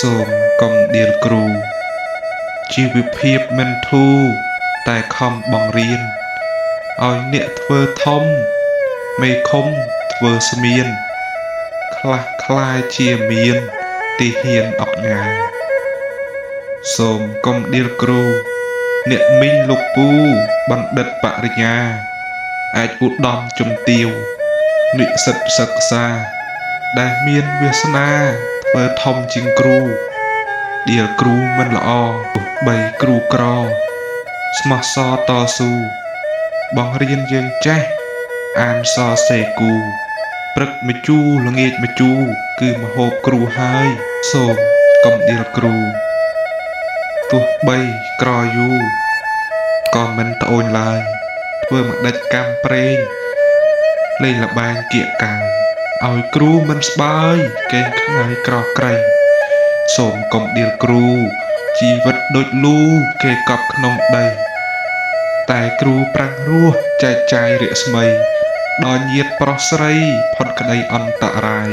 សូមកុំដៀលគ្រូជីវភាពមិនធូរតែខំបង្រៀនឲ្យអ្នកធ្វើធំមេឃុំធ្វើស្មៀនខ្លះคล้ายជាមានទីហ៊ានអុកញ៉ាសូមកុំដៀលគ្រូអ្នកមីងលោកពូបណ្ឌិតបរិញ្ញាអាចឧត្តមជំទាវនិស្សិតសិក្សាដែលមានវាសនាធ្វើធំជាងគ្រូដៀលគ្រូមិនល្អទោះបីគ្រូក្រស្មោះសរតស៊ូបង្រៀនយើងចេះអានសរសេរគូព្រឹកម្ជូរល្ងាចម្ជូរគឺមហូបគ្រូហើយសូមកុំដៀលគ្រូទោះបីក្រយូរក៏មិនត្អូញឡើយធ្វើមកដេចកម្មប្រេងលេងលបែងគៀកកាំងឲ្យគ្រូមិនស្បើយកេងខ្ងាយក្រក្រៃសូមកុំដៀលគ្រូជីវិតដូចលូគេកប់ក្នុងដីតែគ្រូប្រាំងរស់ចែកចាយរស្មីដល់ញាតប្រុសស្រីផុតក្តីអន្តរាយ